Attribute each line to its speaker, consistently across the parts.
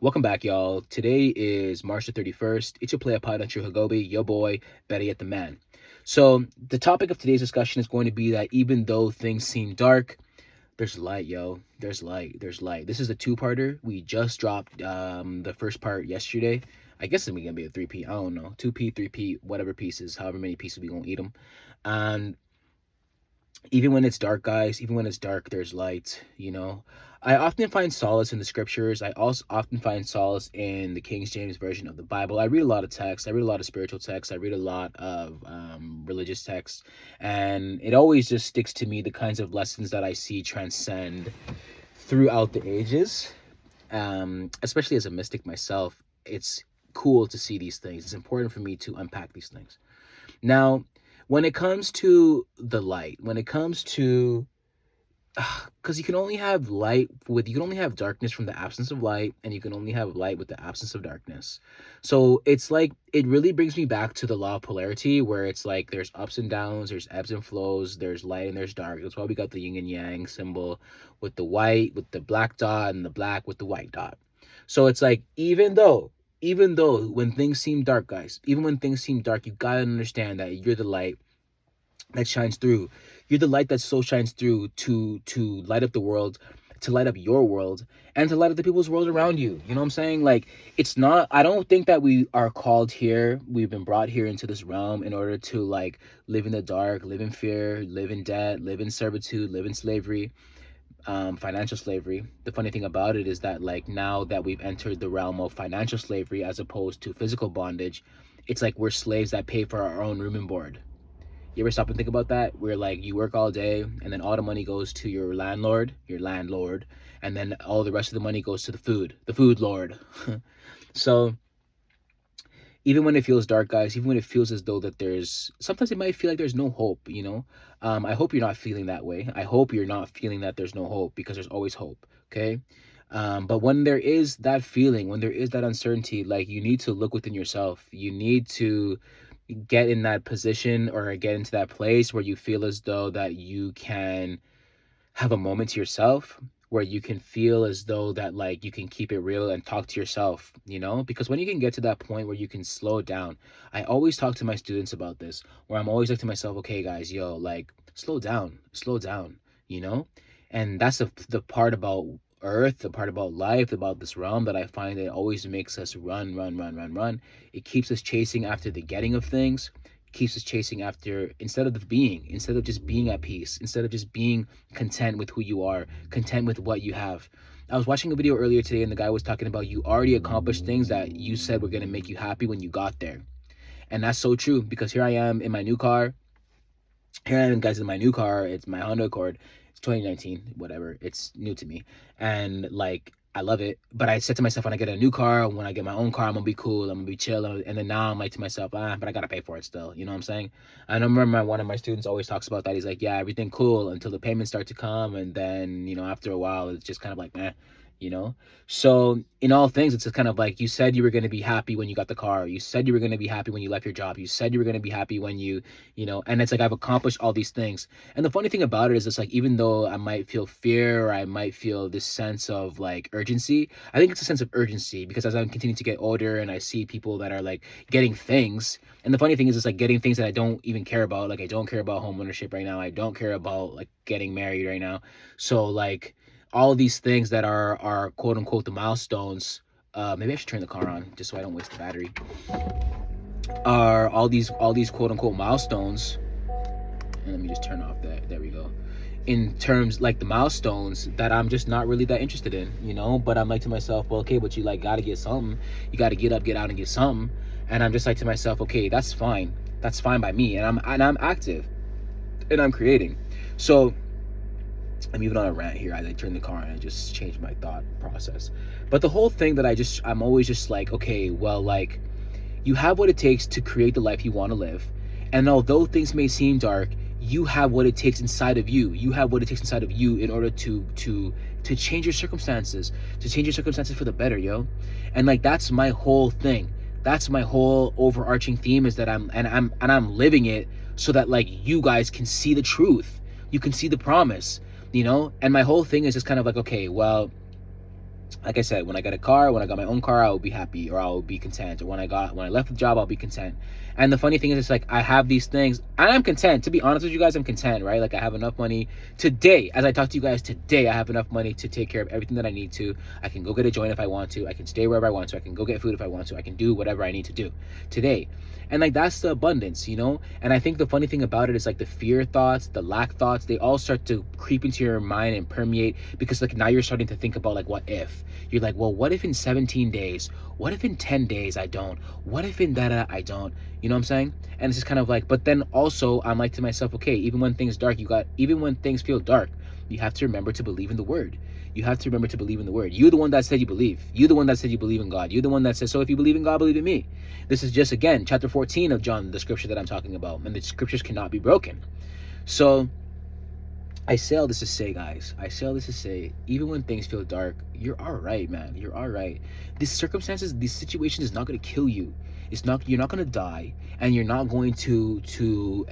Speaker 1: Welcome back, y'all. Today is March the 31st. It's your player pod on True Hagobi, your boy, Better Yet the Man. So, the topic of today's discussion is going to be that even though things seem dark, there's light, yo. There's light. There's light. This is a two-parter. We just dropped the first part yesterday. I guess it's going to be a 3P. I don't know. 2P, 3P, whatever pieces, however many pieces we going to eat them. And even when it's dark, guys, even when it's dark, there's light. I often find solace in the scriptures. I also often find solace in the King James version of the Bible. I read a lot of texts. I read a lot of spiritual texts. I read a lot of religious texts. And it always just sticks to me the kinds of lessons that I see transcend throughout the ages. Especially as a mystic myself, it's cool to see these things. It's important for me to unpack these things. Now, when it comes to the light, when it comes to because you can only have you can only have darkness from the absence of light, and you can only have light with the absence of darkness. So it's like it really brings me back to the law of polarity, where it's like there's ups and downs, there's ebbs and flows, there's light and there's dark. That's why we got the yin and yang symbol with the white with the black dot and the black with the white dot. So it's like even though when things seem dark, guys, even when things seem dark, you gotta understand that you're the light that shines through. You're the light that so shines through to light up the world, to light up your world, and to light up the people's world around you. You know what I'm saying? Like, it's not, I don't think that we are called here, we've been brought here into this realm in order to like live in the dark, live in fear, live in debt, live in servitude, live in slavery, financial slavery. The funny thing about it is that like now that we've entered the realm of financial slavery as opposed to physical bondage, it's like we're slaves that pay for our own room and board. You ever stop and think about that? Where like you work all day and then all the money goes to your landlord, and then all the rest of the money goes to the food lord. So even when it feels dark, guys, even when it feels as though that sometimes it might feel like there's no hope. I hope you're not feeling that way. I hope you're not feeling that there's no hope, because there's always hope, okay? But when there is that feeling, when there is that uncertainty, like you need to look within yourself. You need to get in that position or get into that place where you feel as though that you can have a moment to yourself, where you can feel as though that like you can keep it real and talk to yourself, because when you can get to that point where you can slow down. I always talk to my students about this, where I'm always like to myself, okay guys, yo, like slow down. And that's the part about earth, the part about life, about this realm, that I find that always makes us run. It keeps us chasing after the getting of things, keeps us chasing after, instead of just being at peace, instead of just being content with who you are, content with what you have. I was watching a video earlier today, and the guy was talking about you already accomplished things that you said were going to make you happy when you got there. And that's so true, because here I am in my new car. Here I am, guys, in my new car. It's my Honda Accord. It's 2019, whatever. It's new to me. And like, I love it. But I said to myself, when I get a new car, when I get my own car, I'm gonna be cool. I'm gonna be chill. And then now I'm like to myself, but I gotta pay for it still. You know what I'm saying? I remember one of my students always talks about that. He's like, yeah, everything cool until the payments start to come. And then, after a while, it's just kind of like, you know? So in all things, it's just kind of like, you said you were going to be happy when you got the car. You said you were going to be happy when you left your job. You said you were going to be happy when and it's like, I've accomplished all these things. And the funny thing about it is, it's like, even though I might feel fear, or I might feel this sense of like urgency, I think it's a sense of urgency, because as I'm continuing to get older and I see people that are like getting things, and the funny thing is, it's like getting things that I don't even care about. Like, I don't care about home ownership right now. I don't care about like getting married right now. So like, all these things that are quote unquote the milestones, maybe I should turn the car on just so I don't waste the battery, are all these quote unquote milestones. And let me just turn off that, there we go. In terms like the milestones that I'm just not really that interested in, but I'm like to myself, well, okay, but you like gotta get something. You gotta get up, get out, and get something. And I'm just like to myself, okay, that's fine by me, and I'm active and I'm creating. So I'm even on a rant here as I turn the car on and I just changed my thought process. But the whole thing that I'm always just like, okay, well, like, you have what it takes to create the life you want to live. And although things may seem dark, you have what it takes inside of you. You have what it takes inside of you in order to change your circumstances, for the better, yo. And like, that's my whole thing. That's my whole overarching theme, is that I'm living it so that like you guys can see the truth. You can see the promise. And my whole thing is just kind of like, okay, well, like I said, when I got a car, when I got my own car, I will be happy, or I will be content. Or when I left the job, I'll be content. And the funny thing is, it's like I have these things, and I'm content. To be honest with you guys, I'm content, right? Like I have enough money today. As I talk to you guys today, I have enough money to take care of everything that I need to. I can go get a joint if I want to. I can stay wherever I want to. I can go get food if I want to. I can do whatever I need to do today. And like that's the abundance, you know? And I think the funny thing about it is like the fear thoughts, the lack thoughts, they all start to creep into your mind and permeate, because like now you're starting to think about like what if. You're like, well, what if in 17 days? What if in 10 days I don't? What if in that I don't? You know what I'm saying? And it's just kind of like, but then also I'm like to myself, okay, even when things even when things feel dark, you have to remember to believe in the word. You have to remember to believe in the word. You're the one that said you believe. You're the one that said you believe in God. You're the one that says, so if you believe in God, believe in me. This is just, again, chapter 14 of John, the scripture that I'm talking about. And the scriptures cannot be broken. So I say all this to say, guys, even when things feel dark, you're all right, man. You're all right. These circumstances, these situations is not going to kill you. You're not going to die, and you're not going to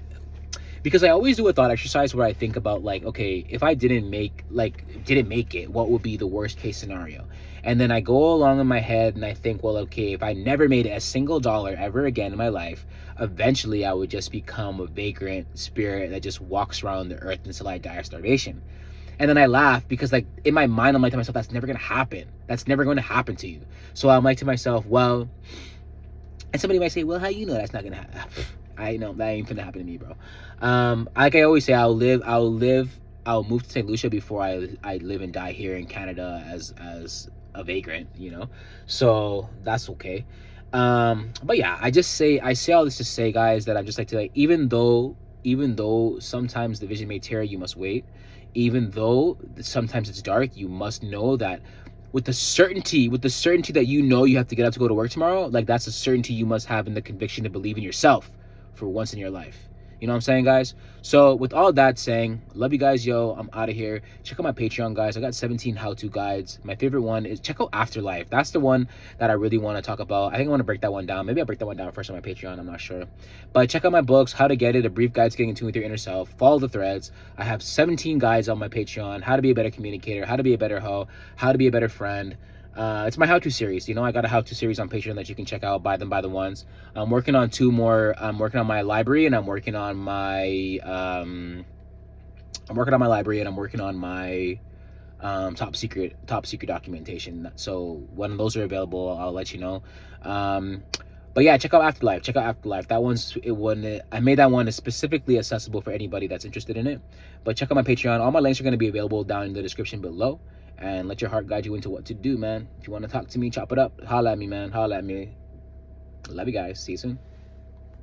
Speaker 1: because I always do a thought exercise where I think about like, okay, if I didn't make it, what would be the worst case scenario? And then I go along in my head and I think, well, okay, if I never made a single dollar ever again in my life, eventually I would just become a vagrant spirit that just walks around the earth until I die of starvation. And then I laugh because like in my mind, I'm like to myself, that's never going to happen. That's never going to happen to you. So I'm like to myself, well, and somebody might say, well, how you know that's not going to happen? I know that ain't gonna happen to me, bro. Like I always say, I'll move to St. Lucia before I live and die here in Canada as a vagrant, you know. So that's okay. But yeah, I say all this to say, guys, that I'm just like to like, even though sometimes the vision may tear, you must wait. Even though sometimes it's dark, you must know that with the certainty that you know you have to get up to go to work tomorrow, like that's a certainty you must have in the conviction to believe in yourself for once in your life. You know what I'm saying, guys? So with all that saying, love you guys, yo. I'm out of here. Check out my Patreon, guys. I got 17 how-to guides. My favorite one is check out Afterlife. That's the one that I really want to talk about. I think I want to break that one down. Maybe I'll break that one down first on my Patreon. I'm not sure. But check out my books, How to Get It, A Brief Guide to Getting in Tune with Your Inner Self. Follow the threads. I have 17 guides on my Patreon. How to be a better communicator, how to be a better hoe, how to be a better friend. It's my how-to series. You know, I got a how-to series on Patreon that you can check out. Buy them by the ones. I'm working on 2 more. I'm working on my library, and I'm working on my top secret documentation. So when those are available, I'll let you know. But yeah, check out Afterlife. I made that one specifically accessible for anybody that's interested in it. But check out my Patreon. All my links are going to be available down in the description below. And let your heart guide you into what to do, man. If you want to talk to me, chop it up. Holla at me, man. Holla at me. Love you guys. See you soon.